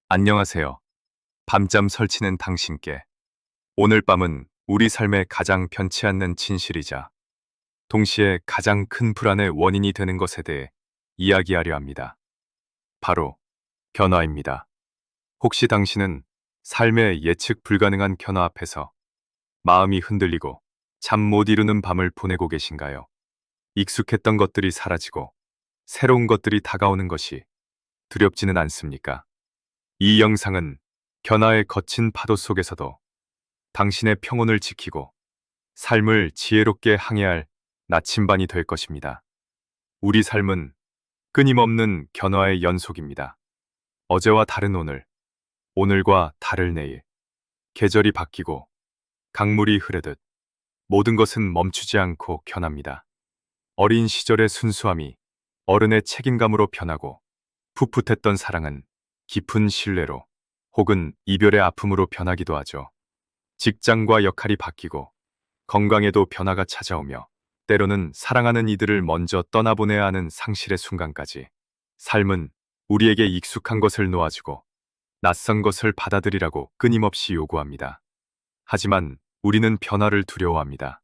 안녕하세요. 밤잠 설치는 당신께. 오늘 밤은 우리 삶의 가장 변치 않는 진실이자 동시에 가장 큰 불안의 원인이 되는 것에 대해 이야기하려 합니다. 바로 변화입니다. 혹시 당신은 삶의 예측 불가능한 변화 앞에서 마음이 흔들리고 잠 못 이루는 밤을 보내고 계신가요? 익숙했던 것들이 사라지고 새로운 것들이 다가오는 것이 두렵지는 않습니까? 이 영상은 변화의 거친 파도 속에서도 당신의 평온을 지키고 삶을 지혜롭게 항해할 나침반이 될 것입니다. 우리 삶은 끊임없는 변화의 연속입니다. 어제와 다른 오늘, 오늘과 다를 내일, 계절이 바뀌고 강물이 흐르듯 모든 것은 멈추지 않고 변합니다. 어린 시절의 순수함이 어른의 책임감으로 변하고 풋풋했던 사랑은 깊은 신뢰로 혹은 이별의 아픔으로 변하기도 하죠. 직장과 역할이 바뀌고 건강에도 변화가 찾아오며 때로는 사랑하는 이들을 먼저 떠나보내야 하는 상실의 순간까지 삶은 우리에게 익숙한 것을 놓아주고 낯선 것을 받아들이라고 끊임없이 요구합니다. 하지만 우리는 변화를 두려워합니다.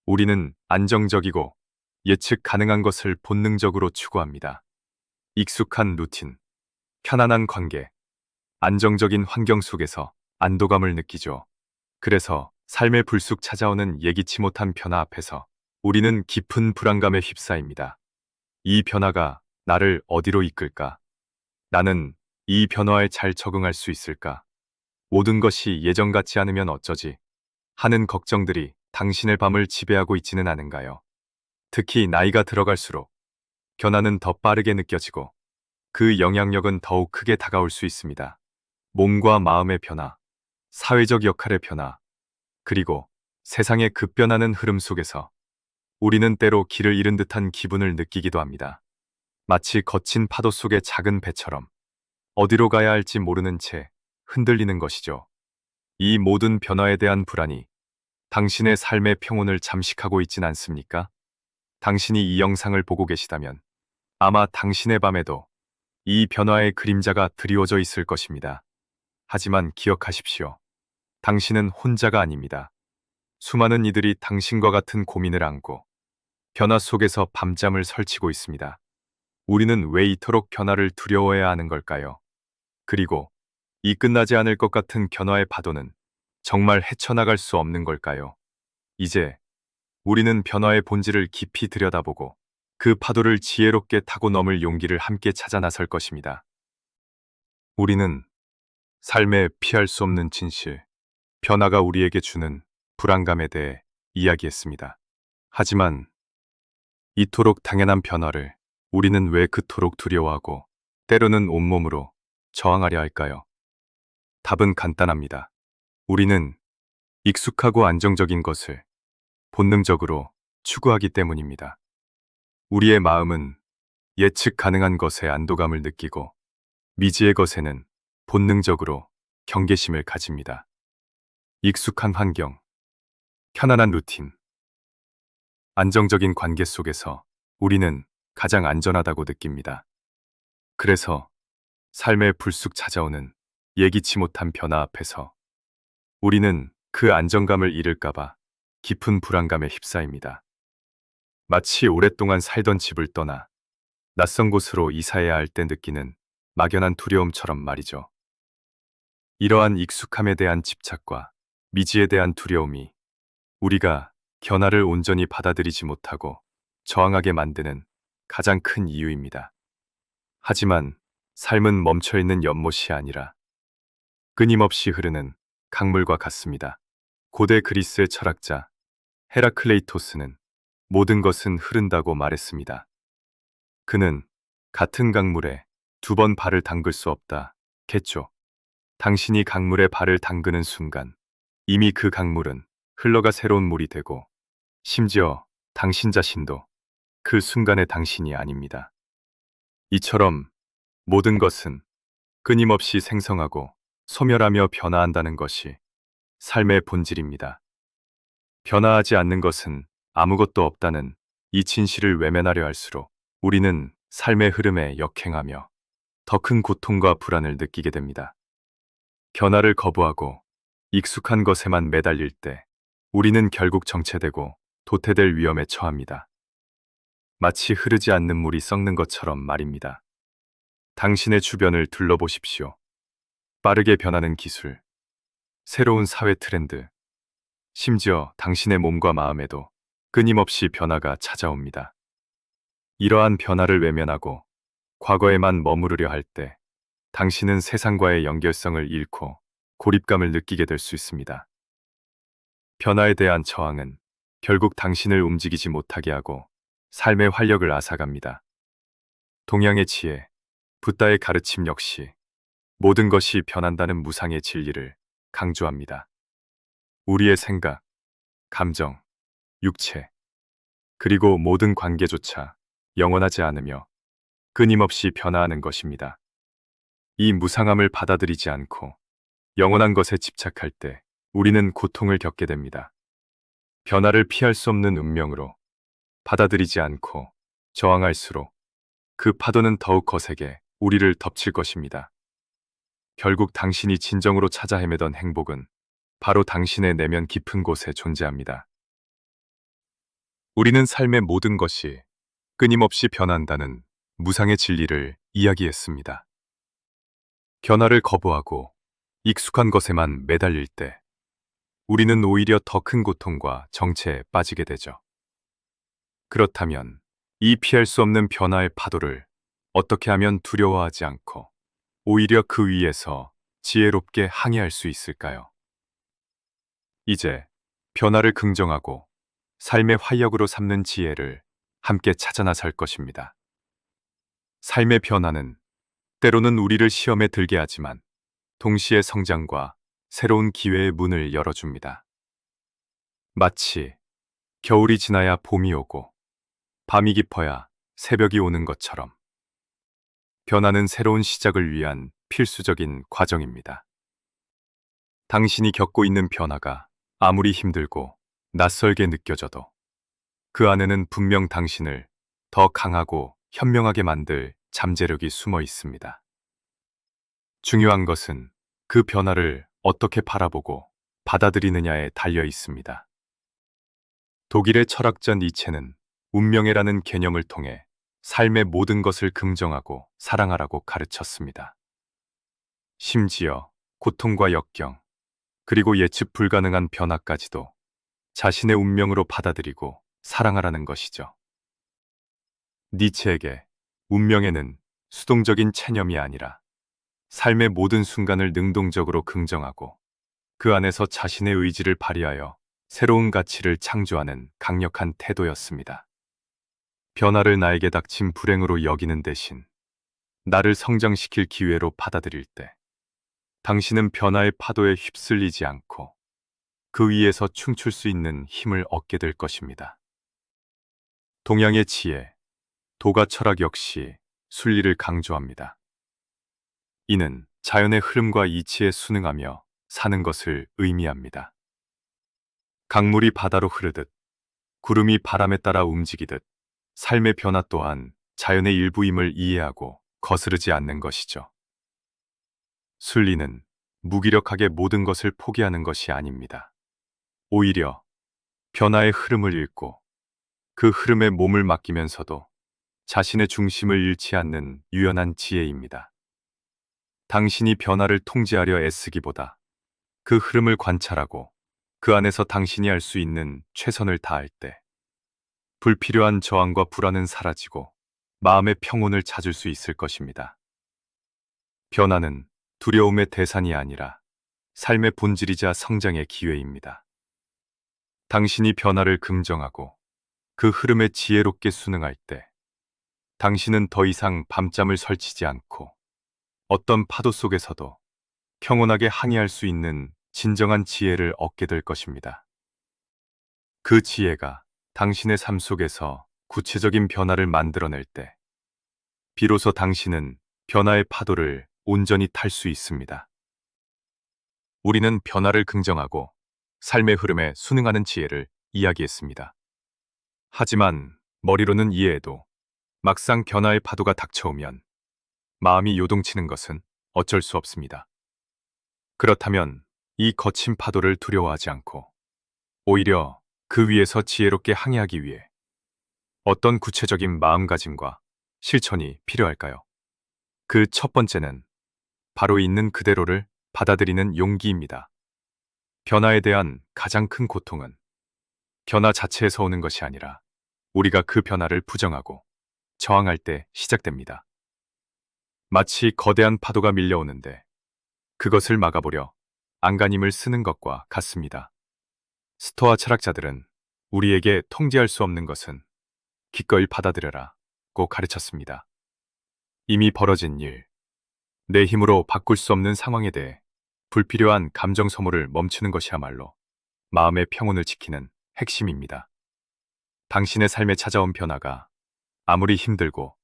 우리는 안정적이고 예측 가능한 것을 본능적으로 추구합니다. 익숙한 루틴, 편안한 관계, 안정적인 환경 속에서 안도감을 느끼죠. 그래서 삶의 불쑥 찾아오는 예기치 못한 변화 앞에서 우리는 깊은 불안감에 휩싸입니다. 이 변화가 나를 어디로 이끌까? 나는 이 변화에 잘 적응할 수 있을까? 모든 것이 예전 같지 않으면 어쩌지? 하는 걱정들이 당신의 밤을 지배하고 있지는 않은가요? 특히 나이가 들어갈수록 변화는 더 빠르게 느껴지고 그 영향력은 더욱 크게 다가올 수 있습니다. 몸과 마음의 변화, 사회적 역할의 변화, 그리고 세상의 급변하는 흐름 속에서 우리는 때로 길을 잃은 듯한 기분을 느끼기도 합니다. 마치 거친 파도 속의 작은 배처럼 어디로 가야 할지 모르는 채 흔들리는 것이죠. 이 모든 변화에 대한 불안이 당신의 삶의 평온을 잠식하고 있진 않습니까? 당신이 이 영상을 보고 계시다면 아마 당신의 밤에도 이 변화의 그림자가 드리워져 있을 것입니다. 하지만 기억하십시오. 당신은 혼자가 아닙니다. 수많은 이들이 당신과 같은 고민을 안고 변화 속에서 밤잠을 설치고 있습니다. 우리는 왜 이토록 변화를 두려워해야 하는 걸까요? 그리고 이 끝나지 않을 것 같은 변화의 파도는 정말 헤쳐나갈 수 없는 걸까요? 이제 우리는 변화의 본질을 깊이 들여다보고 그 파도를 지혜롭게 타고 넘을 용기를 함께 찾아 나설 것입니다. 우리는 삶에 피할 수 없는 진실, 변화가 우리에게 주는 불안감에 대해 이야기했습니다. 하지만 이토록 당연한 변화를 우리는 왜 그토록 두려워하고 때로는 온몸으로 저항하려 할까요? 답은 간단합니다. 우리는 익숙하고 안정적인 것을 본능적으로 추구하기 때문입니다. 우리의 마음은 예측 가능한 것에 안도감을 느끼고 미지의 것에는 본능적으로 경계심을 가집니다. 익숙한 환경, 편안한 루틴, 안정적인 관계 속에서 우리는 가장 안전하다고 느낍니다. 그래서 삶에 불쑥 찾아오는 예기치 못한 변화 앞에서 우리는 그 안정감을 잃을까봐 깊은 불안감에 휩싸입니다. 마치 오랫동안 살던 집을 떠나 낯선 곳으로 이사해야 할 때 느끼는 막연한 두려움처럼 말이죠. 이러한 익숙함에 대한 집착과 미지에 대한 두려움이 우리가 변화를 온전히 받아들이지 못하고 저항하게 만드는 가장 큰 이유입니다. 하지만 삶은 멈춰있는 연못이 아니라 끊임없이 흐르는 강물과 같습니다. 고대 그리스의 철학자 헤라클레이토스는 모든 것은 흐른다고 말했습니다. 그는 같은 강물에 두 번 발을 담글 수 없다 했죠. 당신이 강물에 발을 담그는 순간 이미 그 강물은 흘러가 새로운 물이 되고 심지어 당신 자신도 그 순간의 당신이 아닙니다. 이처럼 모든 것은 끊임없이 생성하고 소멸하며 변화한다는 것이 삶의 본질입니다. 변화하지 않는 것은 아무것도 없다는 이 진실을 외면하려 할수록 우리는 삶의 흐름에 역행하며 더 큰 고통과 불안을 느끼게 됩니다. 변화를 거부하고 익숙한 것에만 매달릴 때 우리는 결국 정체되고 도태될 위험에 처합니다. 마치 흐르지 않는 물이 썩는 것처럼 말입니다. 당신의 주변을 둘러보십시오. 빠르게 변하는 기술, 새로운 사회 트렌드, 심지어 당신의 몸과 마음에도 끊임없이 변화가 찾아옵니다. 이러한 변화를 외면하고 과거에만 머무르려 할 때 당신은 세상과의 연결성을 잃고 고립감을 느끼게 될 수 있습니다. 변화에 대한 저항은 결국 당신을 움직이지 못하게 하고 삶의 활력을 앗아갑니다. 동양의 지혜, 붓다의 가르침 역시 모든 것이 변한다는 무상의 진리를 강조합니다. 우리의 생각, 감정, 육체, 그리고 모든 관계조차 영원하지 않으며 끊임없이 변화하는 것입니다. 이 무상함을 받아들이지 않고 영원한 것에 집착할 때 우리는 고통을 겪게 됩니다. 변화를 피할 수 없는 운명으로 받아들이지 않고 저항할수록 그 파도는 더욱 거세게 우리를 덮칠 것입니다. 결국 당신이 진정으로 찾아 헤매던 행복은 바로 당신의 내면 깊은 곳에 존재합니다. 우리는 삶의 모든 것이 끊임없이 변한다는 무상의 진리를 이야기했습니다. 변화를 거부하고 익숙한 것에만 매달릴 때 우리는 오히려 더 큰 고통과 정체에 빠지게 되죠. 그렇다면 이 피할 수 없는 변화의 파도를 어떻게 하면 두려워하지 않고 오히려 그 위에서 지혜롭게 항해할 수 있을까요? 이제 변화를 긍정하고 삶의 활력으로 삼는 지혜를 함께 찾아 나설 것입니다. 삶의 변화는 때로는 우리를 시험에 들게 하지만 동시에 성장과 새로운 기회의 문을 열어줍니다. 마치 겨울이 지나야 봄이 오고 밤이 깊어야 새벽이 오는 것처럼 변화는 새로운 시작을 위한 필수적인 과정입니다. 당신이 겪고 있는 변화가 아무리 힘들고 낯설게 느껴져도 그 안에는 분명 당신을 더 강하고 현명하게 만들 잠재력이 숨어 있습니다. 중요한 것은 그 변화를 어떻게 바라보고 받아들이느냐에 달려 있습니다. 독일의 철학자 니체는 운명이라는 개념을 통해 삶의 모든 것을 긍정하고 사랑하라고 가르쳤습니다. 심지어 고통과 역경, 그리고 예측 불가능한 변화까지도 자신의 운명으로 받아들이고 사랑하라는 것이죠. 니체에게 운명에는 수동적인 체념이 아니라 삶의 모든 순간을 능동적으로 긍정하고 그 안에서 자신의 의지를 발휘하여 새로운 가치를 창조하는 강력한 태도였습니다. 변화를 나에게 닥친 불행으로 여기는 대신 나를 성장시킬 기회로 받아들일 때 당신은 변화의 파도에 휩쓸리지 않고 그 위에서 춤출 수 있는 힘을 얻게 될 것입니다. 동양의 지혜, 도가 철학 역시 순리를 강조합니다. 이는 자연의 흐름과 이치에 순응하며 사는 것을 의미합니다. 강물이 바다로 흐르듯, 구름이 바람에 따라 움직이듯 삶의 변화 또한 자연의 일부임을 이해하고 거스르지 않는 것이죠. 순리는 무기력하게 모든 것을 포기하는 것이 아닙니다. 오히려 변화의 흐름을 읽고 그 흐름에 몸을 맡기면서도 자신의 중심을 잃지 않는 유연한 지혜입니다. 당신이 변화를 통제하려 애쓰기보다 그 흐름을 관찰하고 그 안에서 당신이 할 수 있는 최선을 다할 때 불필요한 저항과 불안은 사라지고 마음의 평온을 찾을 수 있을 것입니다. 변화는 두려움의 대상이 아니라 삶의 본질이자 성장의 기회입니다. 당신이 변화를 긍정하고 그 흐름에 지혜롭게 순응할 때 당신은 더 이상 밤잠을 설치지 않고 어떤 파도 속에서도 평온하게 항해할 수 있는 진정한 지혜를 얻게 될 것입니다. 그 지혜가 당신의 삶 속에서 구체적인 변화를 만들어낼 때 비로소 당신은 변화의 파도를 온전히 탈 수 있습니다. 우리는 변화를 긍정하고 삶의 흐름에 순응하는 지혜를 이야기했습니다. 하지만 머리로는 이해해도 막상 변화의 파도가 닥쳐오면 마음이 요동치는 것은 어쩔 수 없습니다. 그렇다면 이 거친 파도를 두려워하지 않고 오히려 그 위에서 지혜롭게 항해하기 위해 어떤 구체적인 마음가짐과 실천이 필요할까요? 그 첫 번째는 바로 있는 그대로를 받아들이는 용기입니다. 변화에 대한 가장 큰 고통은 변화 자체에서 오는 것이 아니라 우리가 그 변화를 부정하고 저항할 때 시작됩니다. 마치 거대한 파도가 밀려오는데 그것을 막아보려 안간힘을 쓰는 것과 같습니다. 스토아 철학자들은 우리에게 통제할 수 없는 것은 기꺼이 받아들여라고 가르쳤습니다. 이미 벌어진 일, 내 힘으로 바꿀 수 없는 상황에 대해 불필요한 감정 소모를 멈추는 것이야말로 마음의 평온을 지키는 핵심입니다. 당신의 삶에 찾아온 변화가 아무리 힘들고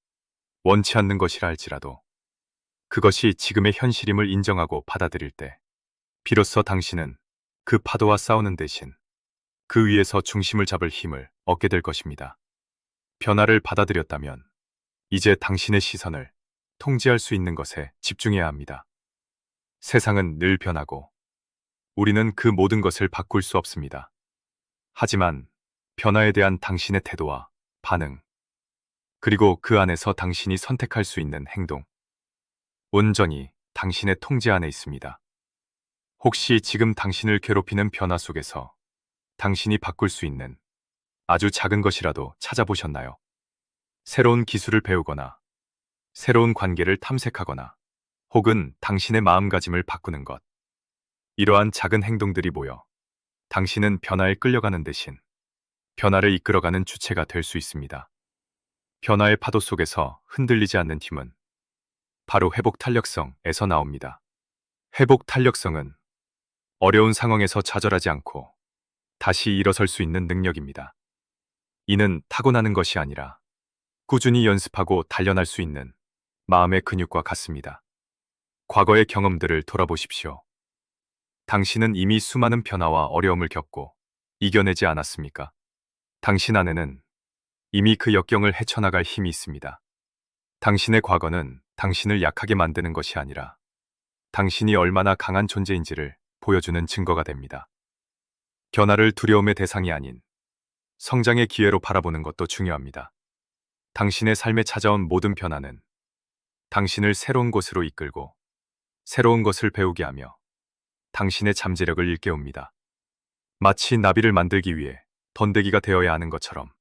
원치 않는 것이라 할지라도 그것이 지금의 현실임을 인정하고 받아들일 때 비로소 당신은 그 파도와 싸우는 대신 그 위에서 중심을 잡을 힘을 얻게 될 것입니다. 변화를 받아들였다면 이제 당신의 시선을 통제할 수 있는 것에 집중해야 합니다. 세상은 늘 변하고 우리는 그 모든 것을 바꿀 수 없습니다. 하지만 변화에 대한 당신의 태도와 반응, 그리고 그 안에서 당신이 선택할 수 있는 행동, 온전히 당신의 통제 안에 있습니다. 혹시 지금 당신을 괴롭히는 변화 속에서 당신이 바꿀 수 있는 아주 작은 것이라도 찾아보셨나요? 새로운 기술을 배우거나, 새로운 관계를 탐색하거나, 혹은 당신의 마음가짐을 바꾸는 것. 이러한 작은 행동들이 모여 당신은 변화에 끌려가는 대신 변화를 이끌어가는 주체가 될 수 있습니다. 변화의 파도 속에서 흔들리지 않는 힘은 바로 회복 탄력성에서 나옵니다. 회복 탄력성은 어려운 상황에서 좌절하지 않고 다시 일어설 수 있는 능력입니다. 이는 타고나는 것이 아니라 꾸준히 연습하고 단련할 수 있는 마음의 근육과 같습니다. 과거의 경험들을 돌아보십시오. 당신은 이미 수많은 변화와 어려움을 겪고 이겨내지 않았습니까? 당신 안에는 이미 그 역경을 헤쳐나갈 힘이 있습니다. 당신의 과거는 당신을 약하게 만드는 것이 아니라 당신이 얼마나 강한 존재인지를 보여주는 증거가 됩니다. 변화를 두려움의 대상이 아닌 성장의 기회로 바라보는 것도 중요합니다. 당신의 삶에 찾아온 모든 변화는 당신을 새로운 곳으로 이끌고 새로운 것을 배우게 하며 당신의 잠재력을 일깨웁니다. 마치 나비를 만들기 위해 던데기가 되어야 하는 것처럼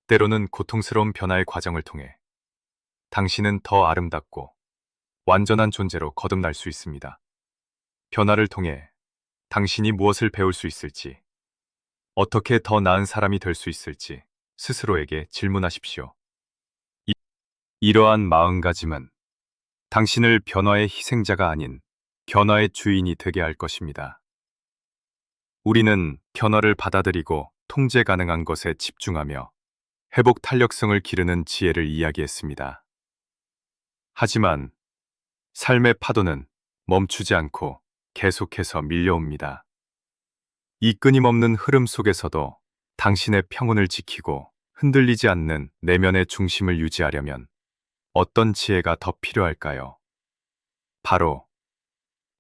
때로는 고통스러운 변화의 과정을 통해 당신은 더 아름답고 완전한 존재로 거듭날 수 있습니다. 변화를 통해 당신이 무엇을 배울 수 있을지, 어떻게 더 나은 사람이 될 수 있을지 스스로에게 질문하십시오. 이러한 마음가짐은 당신을 변화의 희생자가 아닌 변화의 주인이 되게 할 것입니다. 우리는 변화를 받아들이고 통제 가능한 것에 집중하며 회복 탄력성을 기르는 지혜를 이야기했습니다. 하지만 삶의 파도는 멈추지 않고 계속해서 밀려옵니다. 이 끊임없는 흐름 속에서도 당신의 평온을 지키고 흔들리지 않는 내면의 중심을 유지하려면 어떤 지혜가 더 필요할까요? 바로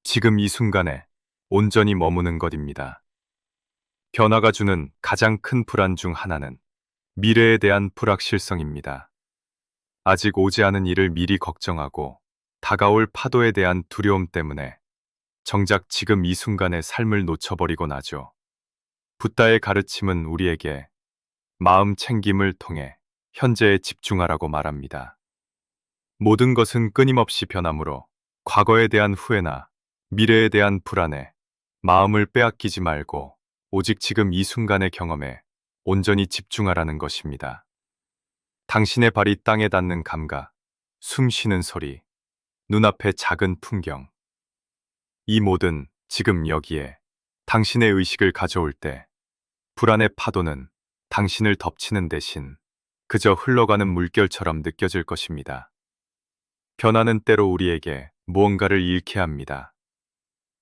지금 이 순간에 온전히 머무는 것입니다. 변화가 주는 가장 큰 불안 중 하나는 미래에 대한 불확실성입니다. 아직 오지 않은 일을 미리 걱정하고 다가올 파도에 대한 두려움 때문에 정작 지금 이 순간의 삶을 놓쳐버리곤 하죠. 붓다의 가르침은 우리에게 마음 챙김을 통해 현재에 집중하라고 말합니다. 모든 것은 끊임없이 변하므로 과거에 대한 후회나 미래에 대한 불안에 마음을 빼앗기지 말고 오직 지금 이 순간의 경험에 온전히 집중하라는 것입니다. 당신의 발이 땅에 닿는 감각, 숨 쉬는 소리, 눈앞의 작은 풍경. 이 모든 지금 여기에 당신의 의식을 가져올 때 불안의 파도는 당신을 덮치는 대신 그저 흘러가는 물결처럼 느껴질 것입니다. 변화는 때로 우리에게 무언가를 잃게 합니다.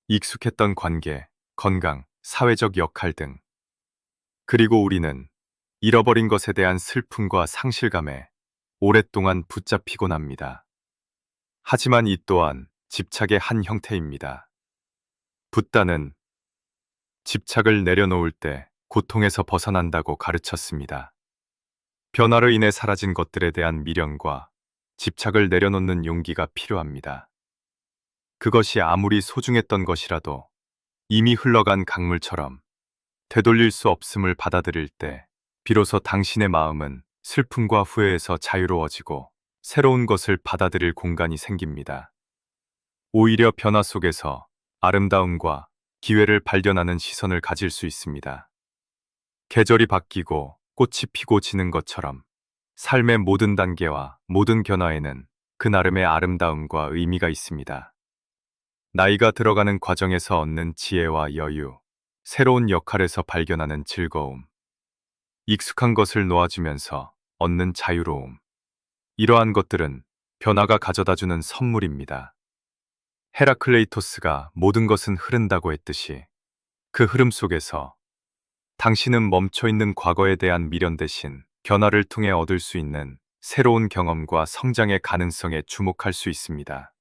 익숙했던 관계, 건강, 사회적 역할 등. 그리고 우리는 잃어버린 것에 대한 슬픔과 상실감에 오랫동안 붙잡히곤 합니다. 하지만 이 또한 집착의 한 형태입니다. 붓다는 집착을 내려놓을 때 고통에서 벗어난다고 가르쳤습니다. 변화로 인해 사라진 것들에 대한 미련과 집착을 내려놓는 용기가 필요합니다. 그것이 아무리 소중했던 것이라도 이미 흘러간 강물처럼 되돌릴 수 없음을 받아들일 때 비로소 당신의 마음은 슬픔과 후회에서 자유로워지고 새로운 것을 받아들일 공간이 생깁니다. 오히려 변화 속에서 아름다움과 기회를 발견하는 시선을 가질 수 있습니다. 계절이 바뀌고 꽃이 피고 지는 것처럼 삶의 모든 단계와 모든 변화에는 그 나름의 아름다움과 의미가 있습니다. 나이가 들어가는 과정에서 얻는 지혜와 여유, 새로운 역할에서 발견하는 즐거움, 익숙한 것을 놓아주면서 얻는 자유로움. 이러한 것들은 변화가 가져다주는 선물입니다. 헤라클레이토스가 모든 것은 흐른다고 했듯이 그 흐름 속에서 당신은 멈춰 있는 과거에 대한 미련 대신 변화를 통해 얻을 수 있는 새로운 경험과 성장의 가능성에 주목할 수 있습니다.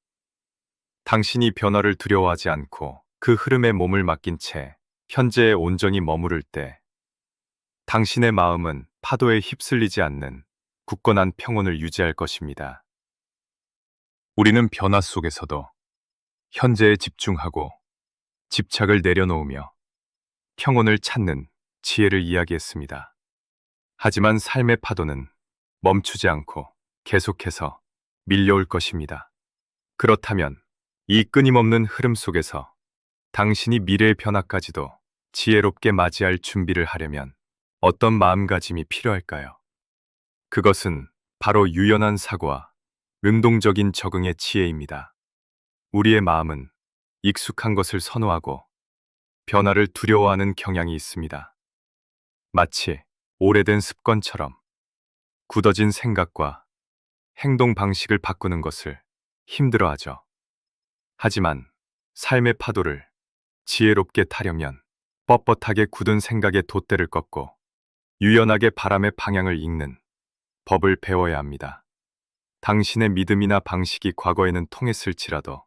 당신이 변화를 두려워하지 않고 그 흐름에 몸을 맡긴 채 현재에 온전히 머무를 때 당신의 마음은 파도에 휩쓸리지 않는 굳건한 평온을 유지할 것입니다. 우리는 변화 속에서도 현재에 집중하고 집착을 내려놓으며 평온을 찾는 지혜를 이야기했습니다. 하지만 삶의 파도는 멈추지 않고 계속해서 밀려올 것입니다. 그렇다면 이 끊임없는 흐름 속에서 당신이 미래의 변화까지도 지혜롭게 맞이할 준비를 하려면 어떤 마음가짐이 필요할까요? 그것은 바로 유연한 사고와 능동적인 적응의 지혜입니다. 우리의 마음은 익숙한 것을 선호하고 변화를 두려워하는 경향이 있습니다. 마치 오래된 습관처럼 굳어진 생각과 행동 방식을 바꾸는 것을 힘들어하죠. 하지만 삶의 파도를 지혜롭게 타려면 뻣뻣하게 굳은 생각의 돛대를 꺾고 유연하게 바람의 방향을 읽는 법을 배워야 합니다. 당신의 믿음이나 방식이 과거에는 통했을지라도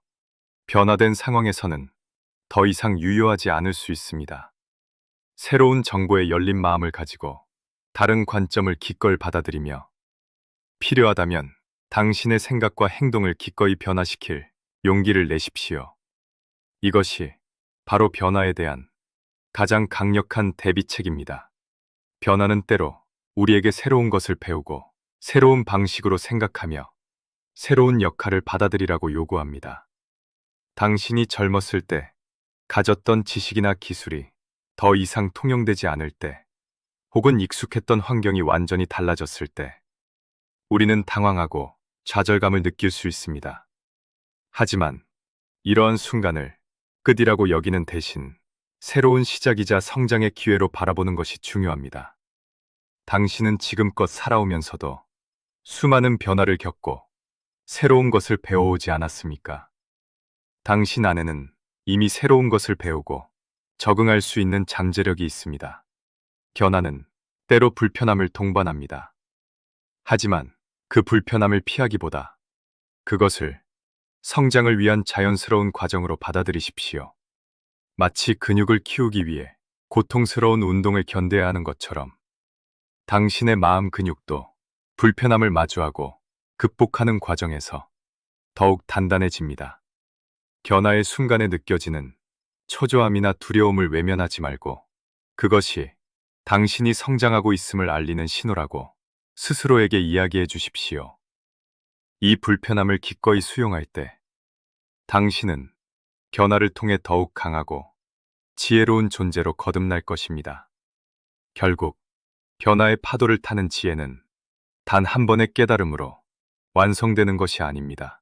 변화된 상황에서는 더 이상 유효하지 않을 수 있습니다. 새로운 정보에 열린 마음을 가지고 다른 관점을 기꺼이 받아들이며 필요하다면 당신의 생각과 행동을 기꺼이 변화시킬 용기를 내십시오. 이것이 바로 변화에 대한 가장 강력한 대비책입니다. 변화는 때로 우리에게 새로운 것을 배우고 새로운 방식으로 생각하며 새로운 역할을 받아들이라고 요구합니다. 당신이 젊었을 때 가졌던 지식이나 기술이 더 이상 통용되지 않을 때, 혹은 익숙했던 환경이 완전히 달라졌을 때, 우리는 당황하고 좌절감을 느낄 수 있습니다. 하지만 이러한 순간을 끝이라고 여기는 대신 새로운 시작이자 성장의 기회로 바라보는 것이 중요합니다. 당신은 지금껏 살아오면서도 수많은 변화를 겪고 새로운 것을 배워오지 않았습니까? 당신 안에는 이미 새로운 것을 배우고 적응할 수 있는 잠재력이 있습니다. 변화는 때로 불편함을 동반합니다. 하지만 그 불편함을 피하기보다 그것을 성장을 위한 자연스러운 과정으로 받아들이십시오. 마치 근육을 키우기 위해 고통스러운 운동을 견뎌야 하는 것처럼 당신의 마음 근육도 불편함을 마주하고 극복하는 과정에서 더욱 단단해집니다. 변화의 순간에 느껴지는 초조함이나 두려움을 외면하지 말고 그것이 당신이 성장하고 있음을 알리는 신호라고 스스로에게 이야기해 주십시오. 이 불편함을 기꺼이 수용할 때 당신은 변화를 통해 더욱 강하고 지혜로운 존재로 거듭날 것입니다. 결국 변화의 파도를 타는 지혜는 단 한 번의 깨달음으로 완성되는 것이 아닙니다.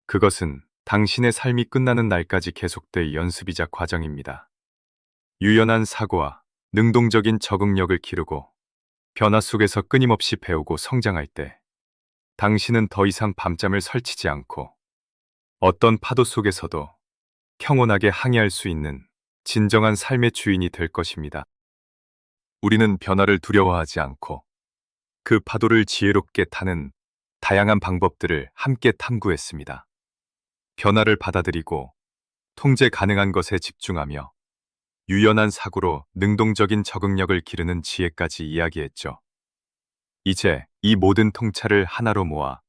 그것은 당신의 삶이 끝나는 날까지 계속될 연습이자 과정입니다. 유연한 사고와 능동적인 적응력을 기르고 변화 속에서 끊임없이 배우고 성장할 때 당신은 더 이상 밤잠을 설치지 않고 어떤 파도 속에서도 평온하게 항해할 수 있는 진정한 삶의 주인이 될 것입니다. 우리는 변화를 두려워하지 않고 그 파도를 지혜롭게 타는 다양한 방법들을 함께 탐구했습니다. 변화를 받아들이고 통제 가능한 것에 집중하며 유연한 사고로 능동적인 적응력을 기르는 지혜까지 이야기했죠. 이제 이 모든 통찰을 하나로 모아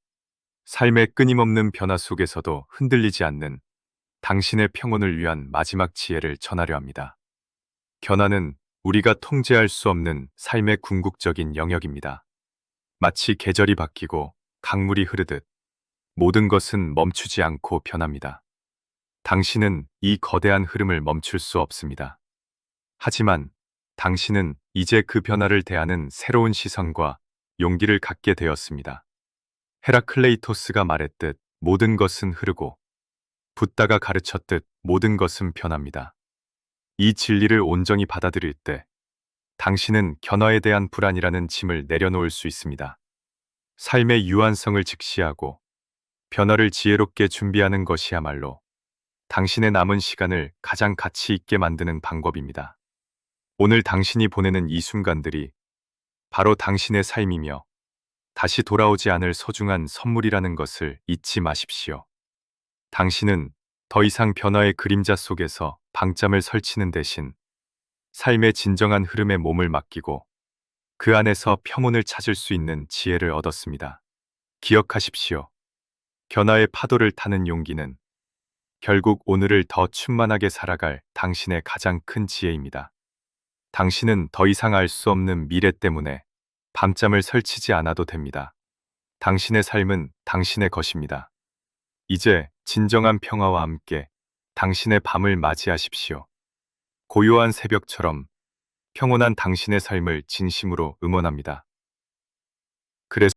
삶의 끊임없는 변화 속에서도 흔들리지 않는 당신의 평온을 위한 마지막 지혜를 전하려 합니다. 변화는 우리가 통제할 수 없는 삶의 궁극적인 영역입니다. 마치 계절이 바뀌고 강물이 흐르듯 모든 것은 멈추지 않고 변합니다. 당신은 이 거대한 흐름을 멈출 수 없습니다. 하지만 당신은 이제 그 변화를 대하는 새로운 시선과 용기를 갖게 되었습니다. 헤라클레이토스가 말했듯 모든 것은 흐르고 붓다가 가르쳤듯 모든 것은 변합니다. 이 진리를 온전히 받아들일 때 당신은 변화에 대한 불안이라는 짐을 내려놓을 수 있습니다. 삶의 유한성을 직시하고 변화를 지혜롭게 준비하는 것이야말로 당신의 남은 시간을 가장 가치 있게 만드는 방법입니다. 오늘 당신이 보내는 이 순간들이 바로 당신의 삶이며 다시 돌아오지 않을 소중한 선물이라는 것을 잊지 마십시오. 당신은 더 이상 변화의 그림자 속에서 방점을 설치는 대신 삶의 진정한 흐름에 몸을 맡기고 그 안에서 평온을 찾을 수 있는 지혜를 얻었습니다. 기억하십시오. 변화의 파도를 타는 용기는 결국 오늘을 더 충만하게 살아갈 당신의 가장 큰 지혜입니다. 당신은 더 이상 알 수 없는 미래 때문에 밤잠을 설치지 않아도 됩니다. 당신의 삶은 당신의 것입니다. 이제 진정한 평화와 함께 당신의 밤을 맞이하십시오. 고요한 새벽처럼 평온한 당신의 삶을 진심으로 응원합니다. 그래서